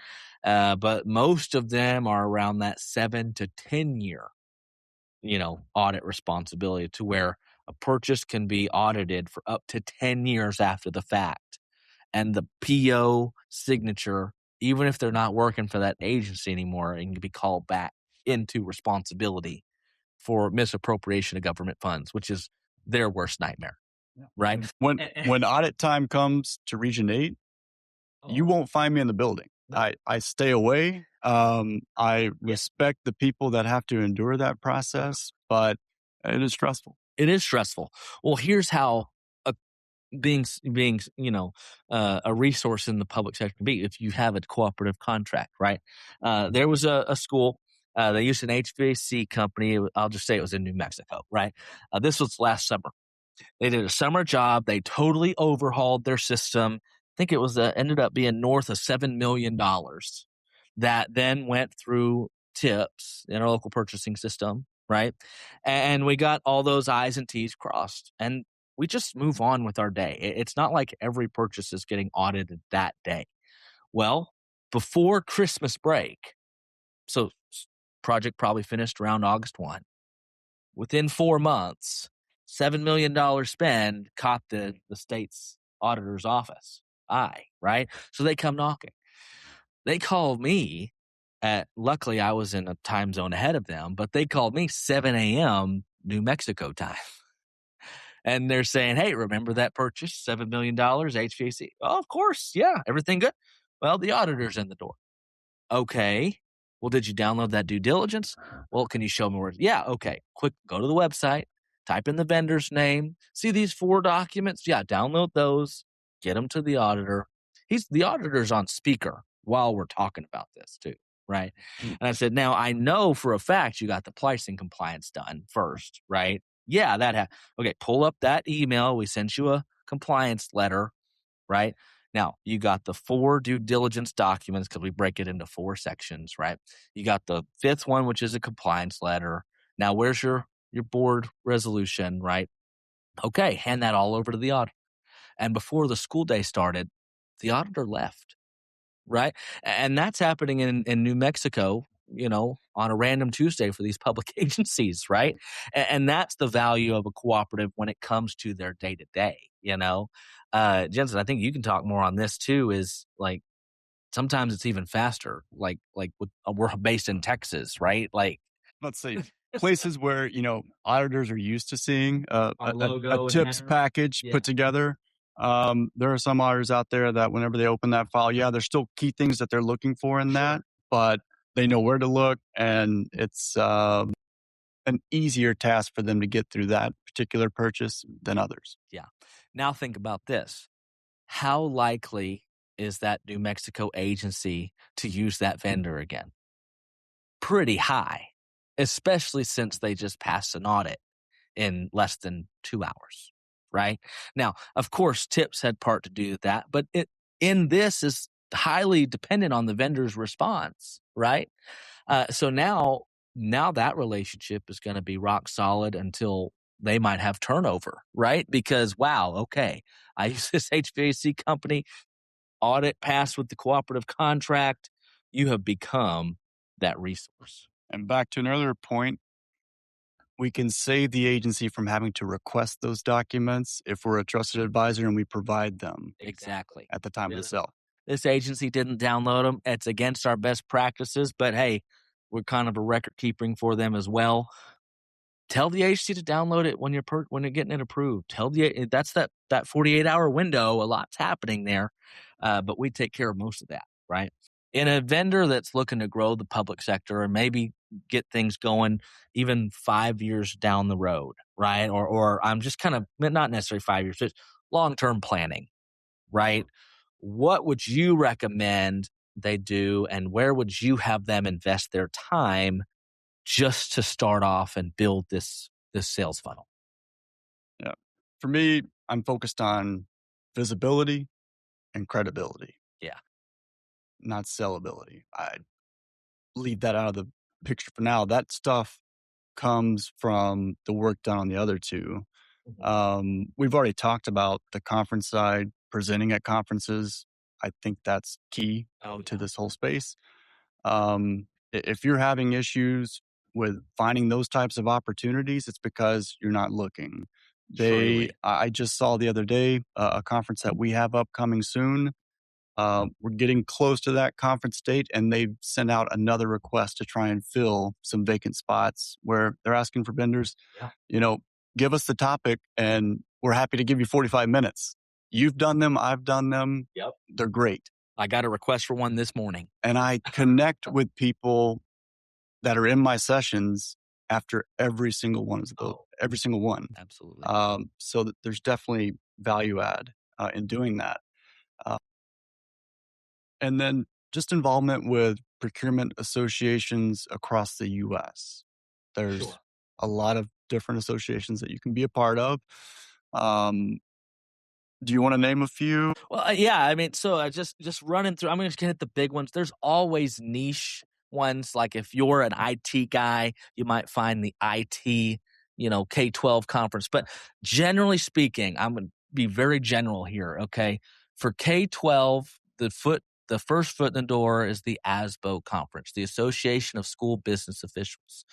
but most of them are around that 7 to 10-year, audit responsibility to where a purchase can be audited for up to 10 years after the fact. And the PO signature, even if they're not working for that agency anymore, and can be called back into responsibility for misappropriation of government funds, which is their worst nightmare, right? When audit time comes to Region 8, you won't find me in the building. I stay away. I respect the people that have to endure that process, but it is stressful. It is stressful. Well, here's how being a resource in the public sector can be if you have a cooperative contract, right? There was a school. They used an HVAC company. I'll just say it was in New Mexico, right? This was last summer. They did a summer job. They totally overhauled their system. I think it was ended up being north of $7 million. That then went through tips in our local purchasing system, right? And we got all those I's and T's crossed, and we just move on with our day. It's not like every purchase is getting audited that day. Well, before Christmas break, so project probably finished around August 1. Within 4 months, $7 million spend caught the state's auditor's office eye, right? So they come knocking. They called me luckily I was in a time zone ahead of them, but they called me 7 a.m. New Mexico time. And they're saying, hey, remember that purchase, $7 million HVAC? Oh, of course. Yeah. Everything good? Well, the auditor's in the door. Okay. Well, did you download that due diligence? Well, can you show me where? Yeah. Okay. Quick, go to the website, type in the vendor's name, see these 4 documents. Yeah. Download those, get them to the auditor. The auditor's on speaker while we're talking about this too. Right. And I said, now I know for a fact you got the pricing compliance done first, right? Yeah, okay, pull up that email. We sent you a compliance letter, right? Now, you got the 4 due diligence documents because we break it into 4 sections, right? You got the 5th one, which is a compliance letter. Now, where's your board resolution, right? Okay, hand that all over to the auditor. And before the school day started, the auditor left, right? And that's happening in New Mexico, on a random Tuesday for these public agencies, right? And that's the value of a cooperative when it comes to their day to day, Jensen, I think you can talk more on this too, is like, sometimes it's even faster. We're based in Texas, right? Like, Let's see, places where, auditors are used to seeing Our a logo and tips banner. package Yeah. put together. There are some auditors out there that whenever they open that file, there's still key things that they're looking for in that, but they know where to look, and it's an easier task for them to get through that particular purchase than others. Yeah. Now think about this. How likely is that New Mexico agency to use that vendor again? Pretty high, especially since they just passed an audit in less than 2 hours, right? Now, of course, tips had part to do with that, but this is highly dependent on the vendor's response, right? So now that relationship is going to be rock solid until they might have turnover, right? Because wow, okay, I use this HVAC company, audit passed with the cooperative contract. You have become that resource. And back to an earlier point, we can save the agency from having to request those documents if we're a trusted advisor and we provide them Exactly. at the time of the sale. This agency didn't download them. It's against our best practices, but hey, we're kind of a record keeping for them as well. Tell the agency to download it when you're getting it approved. That's that 48-hour window. A lot's happening there, but we take care of most of that, right? In a vendor that's looking to grow the public sector and maybe get things going even 5 years down the road, right? Or I'm just kind of not necessarily 5 years, just long-term planning, right? What would you recommend they do, and where would you have them invest their time just to start off and build this sales funnel? Yeah. For me, I'm focused on visibility and credibility. Yeah. Not sellability. I leave that out of the picture for now. That stuff comes from the work done on the other two. We've already talked about the conference side, presenting at conferences. I think that's key to this whole space. If you're having issues with finding those types of opportunities, it's because you're not looking. I just saw the other day a conference that we have upcoming soon. We're getting close to that conference date, and they've sent out another request to try and fill some vacant spots where they're asking for vendors, give us the topic and we're happy to give you 45 minutes. You've done them. I've done them. Yep. They're great. I got a request for one this morning. And I connect with people that are in my sessions after every single one of those, every single one. Absolutely. So that there's definitely value add in doing that. And then just involvement with procurement associations across the U.S. There's a lot of different associations that you can be a part of. Do you want to name a few? Well, yeah. I mean, so I just running through. I'm just gonna hit the big ones. There's always niche ones. Like if you're an IT guy, you might find the IT, K-12 conference. But generally speaking, I'm gonna be very general here. Okay, for K-12, the first foot in the door is the ASBO conference, the Association of School Business Officials.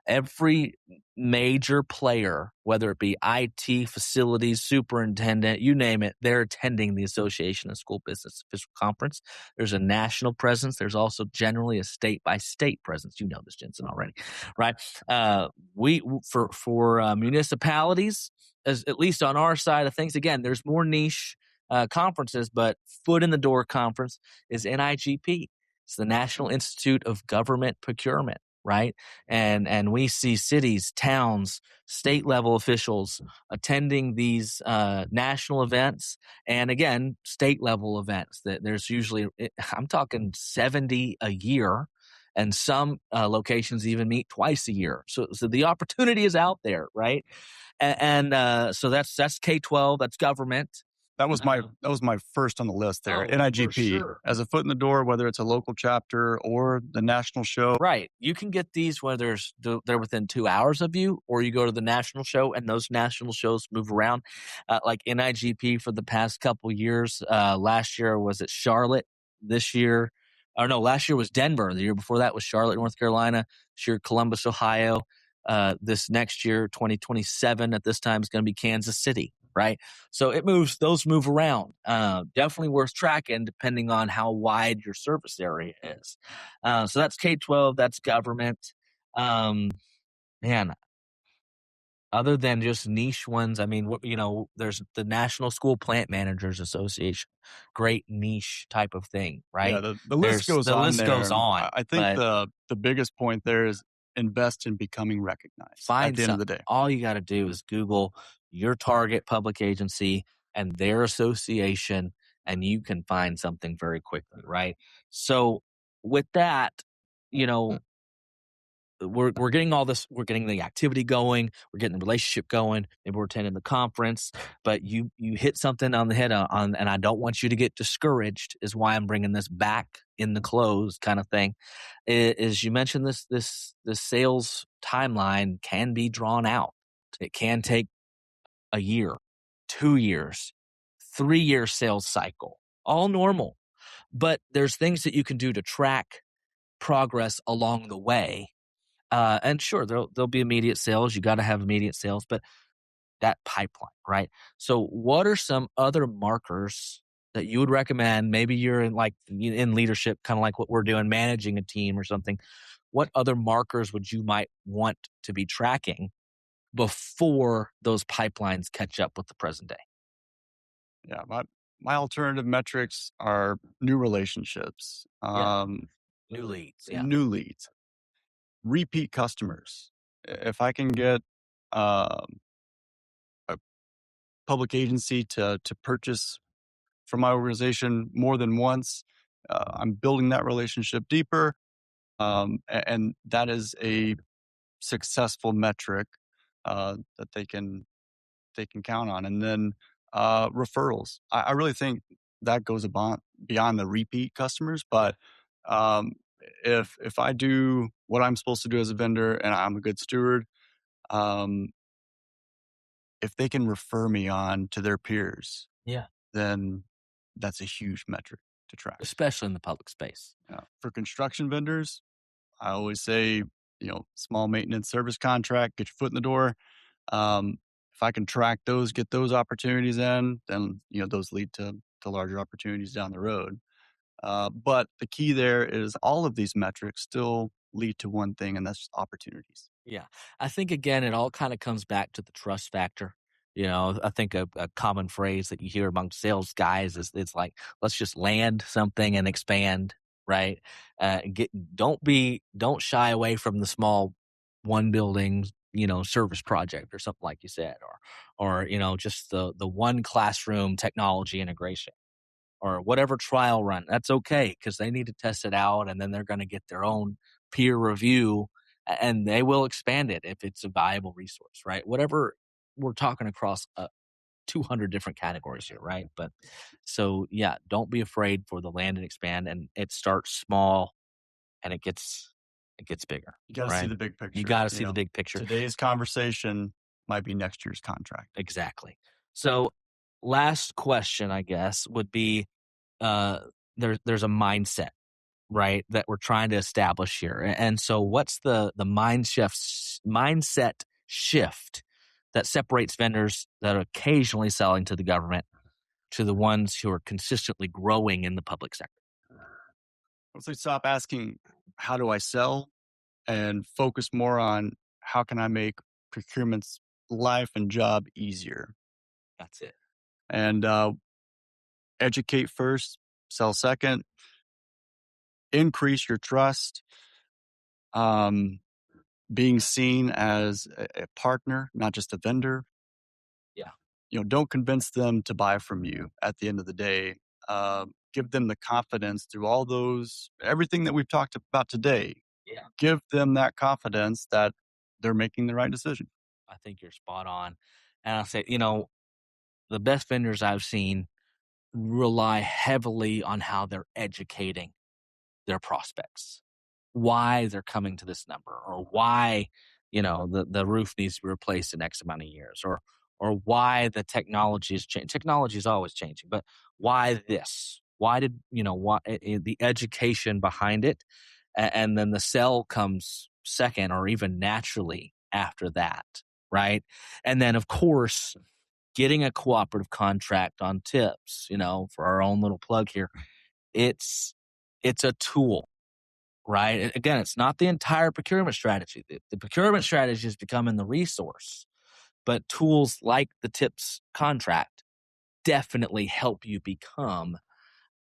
Every major player, whether it be IT, facilities, superintendent, you name it, they're attending the Association of School Business Official Conference. There's a national presence. There's also generally a state-by-state presence. You know this, Jensen, already, right? For municipalities, at least on our side of things, again, there's more niche conferences, but foot in the door conference is NIGP. It's the National Institute of Government Procurement, right? And we see cities, towns, state level officials attending these national events, and again, state level events. That there's usually, I'm talking 70 a year, and some locations even meet twice a year. So the opportunity is out there, right? And so that's K-12, that's government. That was my first on the list there. NIGP, as a foot in the door, whether it's a local chapter or the national show. Right. You can get these whether they're within 2 hours of you, or you go to the national show, and those national shows move around. Like NIGP for the past couple years. Last year was at Charlotte. Last year was Denver. The year before that was Charlotte, North Carolina. This year, Columbus, Ohio. This next year, 2027, at this time is going to be Kansas City. Right. So those move around. Definitely worth tracking depending on how wide your service area is. So that's K-12, that's government. Man, other than just niche ones, I mean, there's the National School Plant Managers Association, great niche type of thing, right? Yeah, the list goes on. The list goes on. I think the biggest point there is invest in becoming recognized at the end of the day. All you got to do is Google your target public agency and their association, and you can find something very quickly, right? So with that, we're getting all this, we're getting the activity going, we're getting the relationship going, maybe we're attending the conference, but you hit something on the head on, and I don't want you to get discouraged, is why I'm bringing this back in the close kind of thing. Is you mentioned this sales timeline can be drawn out. It can take a year, 2 years, 3-year sales cycle, all normal. But there's things that you can do to track progress along the way. And sure, there'll be immediate sales. You got to have immediate sales, but that pipeline, right? So, what are some other markers that you would recommend? Maybe you're in leadership, kind of like what we're doing, managing a team or something. What other markers would you might want to be tracking before those pipelines catch up with the present day? Yeah, my alternative metrics are new relationships, Yeah, new leads. Yeah, new leads, repeat customers. If I can get um, a public agency to purchase from my organization more than once, I'm building that relationship deeper, and that is a successful metric that they can count on. And then referrals. I really think that goes beyond the repeat customers. But um, if I do what I'm supposed to do as a vendor and I'm a good steward, um, if they can refer me on to their peers, yeah, then that's a huge metric to track. especially in the public space. For construction vendors, I always say, small maintenance service contract, get your foot in the door. Um, if I can track those, get those opportunities in, then those lead to larger opportunities down the road. But the key there is all of these metrics still lead to one thing, and that's opportunities. Yeah. I think again, it all kind of comes back to the trust factor. I think a common phrase that you hear among sales guys is it's like, let's just land something and expand, right? Don't shy away from the small one building, service project or something like you said, or, just the one classroom technology integration or whatever trial run. That's okay because they need to test it out and then they're going to get their own peer review and they will expand it if it's a valuable resource, right? Whatever we're talking across 200 different categories here, right? But so yeah, don't be afraid for the land and expand, and it starts small and it gets bigger, You got to see right? the big You picture. got to see the big picture. Today's conversation might be next year's contract. Exactly. So last question, I guess, would be uh, there's a mindset, right, that we're trying to establish here. And so what's the mindset shift that separates vendors that are occasionally selling to the government to the ones who are consistently growing in the public sector? Once we stop asking, how do I sell, and focus more on how can I make procurement's life and job easier, That's it. and educate first, sell second, increase your trust, um, being seen as a partner, not just a vendor. Yeah. Don't convince them to buy from you at the end of the day. Give them the confidence through everything that we've talked about today. Yeah. Give them that confidence that they're making the right decision. I think you're spot on. And I'll say, the best vendors I've seen rely heavily on how they're educating their prospects, why they're coming to this number, or why, the roof needs to be replaced in X amount of years, or why the technology is changing. Technology is always changing, but why this? Why did, the education behind it, and then the sell comes second or even naturally after that, right? And then, of course, getting a cooperative contract on tips, for our own little plug here, it's a tool, right? Again, it's not the entire procurement strategy. The procurement strategy is becoming the resource, but tools like the tips contract definitely help you become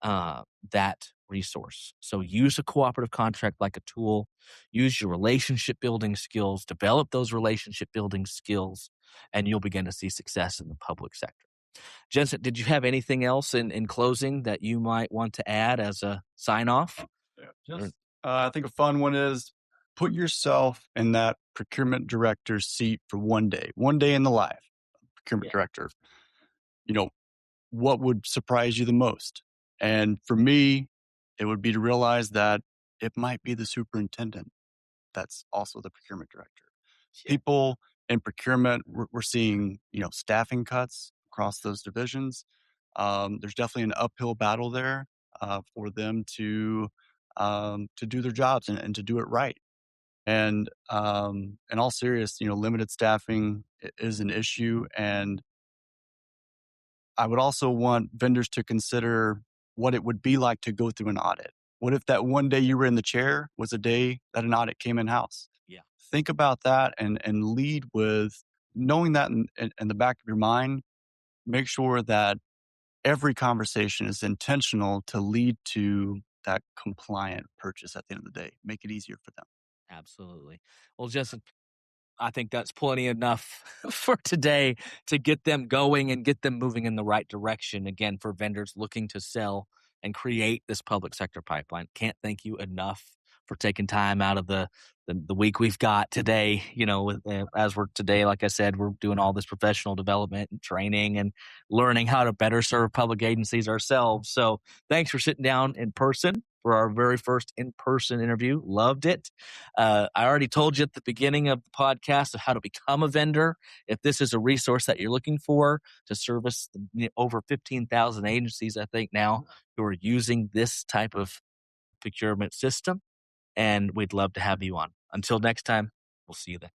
that resource. So use a cooperative contract like a tool, use your relationship building skills, develop those relationship building skills, and you'll begin to see success in the public sector. Jensen, did you have anything else in closing that you might want to add as a sign off? Yeah. I think a fun one is put yourself in that procurement director's seat for one day in the life, procurement Yeah. director. You know, what would surprise you the most? And for me, it would be to realize that it might be the superintendent that's also the procurement director. Yeah. People in procurement, we're seeing, staffing cuts across those divisions. There's definitely an uphill battle there for them to do their jobs and to do it right. And in all serious, limited staffing is an issue, and I would also want vendors to consider what it would be like to go through an audit. What if that one day you were in the chair was a day that an audit came in house? Yeah. Think about that and lead with knowing that in the back of your mind. Make sure that every conversation is intentional to lead to that compliant purchase at the end of the day. Make it easier for them. Absolutely. Well, Justin, I think that's plenty enough for today to get them going and get them moving in the right direction. Again, for vendors looking to sell and create this public sector pipeline. Can't thank you enough for taking time out of the week we've got today. As we're today, like I said, we're doing all this professional development and training and learning how to better serve public agencies ourselves. So thanks for sitting down in person for our very first in-person interview. Loved it. I already told you at the beginning of the podcast of how to become a vendor. If this is a resource that you're looking for to service over 15,000 agencies, I think now, who are using this type of procurement system, and we'd love to have you on. Until next time, we'll see you then.